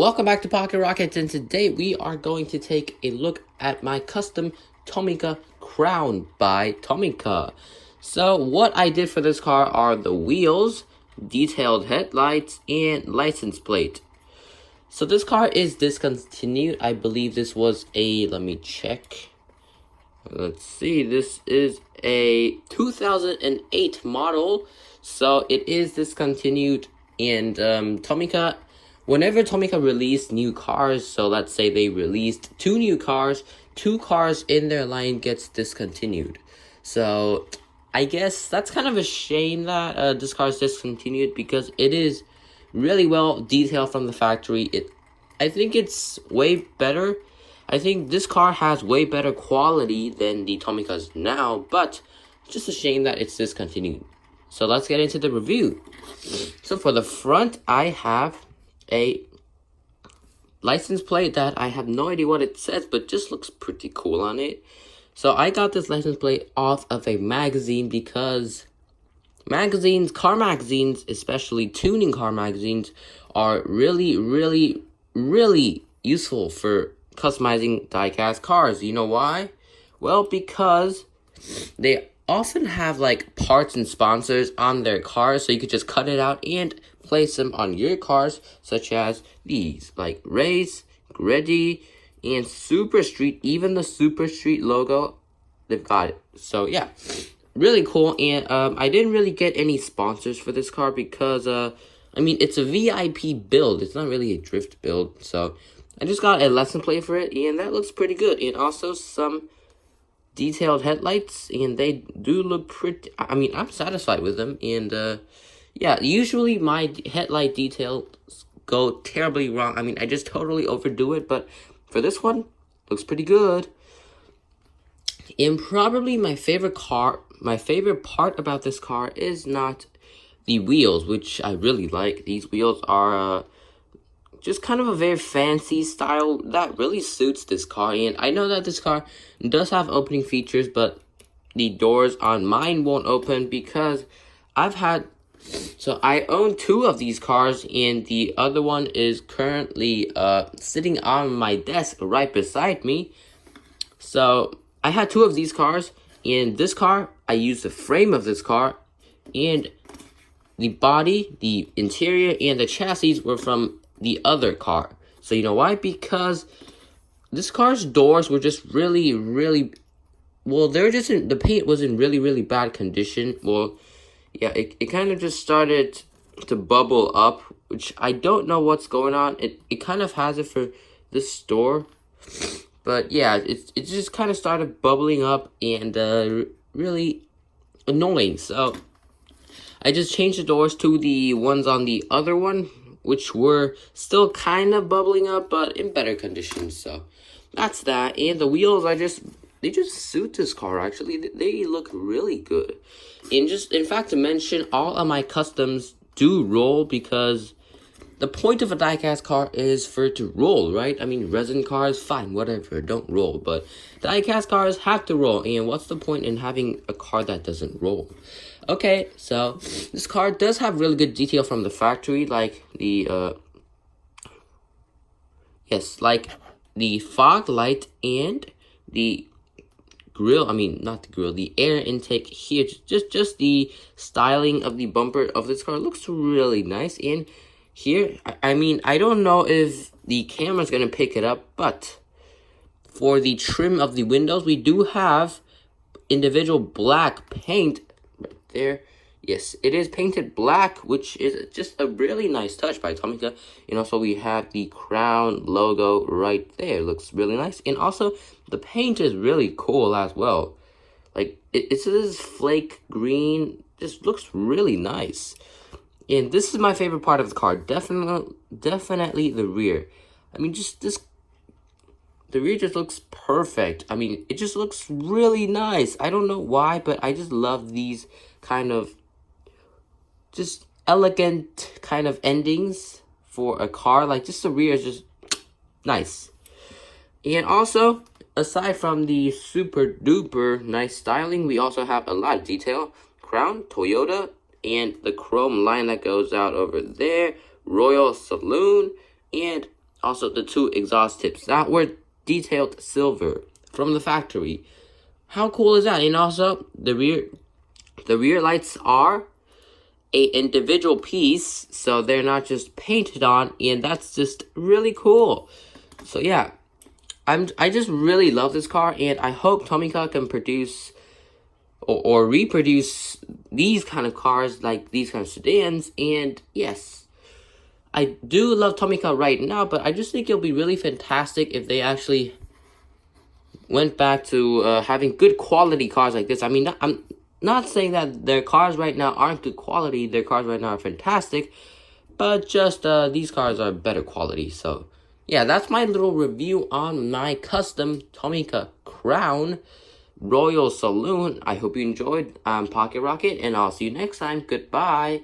Welcome back to Pocket Rockets, and today we are going to take a look at my custom Tomica crown by Tomica. So what I did for this car are the wheels, detailed headlights, and license plate. So this car is discontinued. I believe this was let me check. Let's see, this is a 2008 model. So it is discontinued, and Tomica, whenever Tomica released new cars, so let's say they released two new cars, two cars in their line gets discontinued. So I guess that's kind of a shame that this car is discontinued, because it is really well detailed from the factory. I think it's way better. I think this car has way better quality than the Tomicas now, but it's just a shame that it's discontinued. So let's get into the review. So for the front, I have a license plate that I have no idea what it says, but just looks pretty cool on it. So I got this license plate off of a magazine, because car magazines, especially tuning car magazines, are really useful for customizing diecast cars. You know why? Well, because they often have like parts and sponsors on their cars, so you could just cut it out and place them on your cars, such as these, like Race, Greddy, and Super Street. Even the Super Street logo, they've got it. So yeah, really cool. And I didn't really get any sponsors for this car because I mean, it's a VIP build. It's not really a drift build. So I just got a license plate for it, and that looks pretty good. And also some detailed headlights, and they do look pretty. I mean, I'm satisfied with them. And yeah, usually my headlight details go terribly wrong. I mean, I just totally overdo it, but for this one, looks pretty good. And probably my favorite part about this car is not the wheels, which I really like. These wheels are just kind of a very fancy style that really suits this car. And I know that this car does have opening features, but the doors on mine won't open because I own two of these cars, and the other one is currently sitting on my desk right beside me. So I had two of these cars. In this car, I used the frame of this car, and the body, the interior, and the chassis were from the other car. So you know why? Because this car's doors were just really well, the paint was in really bad condition. Well, yeah, it kind of just started to bubble up, which I don't know what's going on. It kind of has it for this store, but yeah, it just kind of started bubbling up, and really annoying. So I just changed the doors to the ones on the other one, which were still kind of bubbling up, but in better condition. So that's that. And the wheels they just suit this car. Actually, they look really good. And just, in fact, to mention, all of my customs do roll, because the point of a diecast car is for it to roll, right? I mean, resin cars, fine, whatever, don't roll. But diecast cars have to roll, and what's the point in having a car that doesn't roll? Okay, so this car does have really good detail from the factory, like the fog light and the grill. I mean, not the grill, the air intake here. Just the styling of the bumper of this car looks really nice. And here, I mean, I don't know if the camera's gonna pick it up, but for the trim of the windows, we do have individual black paint right there. Yes, it is painted black, which is just a really nice touch by Tomica. And also we have the crown logo right there. Looks really nice. And also the paint is really cool as well. Like it's this flake green, just looks really nice. And this is my favorite part of the car. Definitely the rear. I mean, the rear just looks perfect. I mean, it just looks really nice. I don't know why, but I just love these kind of just elegant kind of endings for a car. Like, just the rear is just nice. And also, aside from the super duper nice styling, we also have a lot of detail. Crown, Toyota, and the chrome line that goes out over there, Royal Saloon, and Also, the 2 exhaust tips that were detailed silver from the factory. How cool is that? And also, the rear lights are a individual piece, so they're not just painted on, and that's just really cool. So yeah, I just really love this car, and I hope Tomica can produce or reproduce these kind of cars, like these kind of sedans. And yes, I do love Tomica right now, but I just think it'll be really fantastic if they actually went back to having good quality cars like this. I mean, I'm not saying that their cars right now aren't good quality. Their cars right now are fantastic, but just these cars are better quality. So yeah, that's my little review on my custom Tomica Crown Royal Saloon. I hope you enjoyed Pocket Rocket, and I'll see you next time. Goodbye.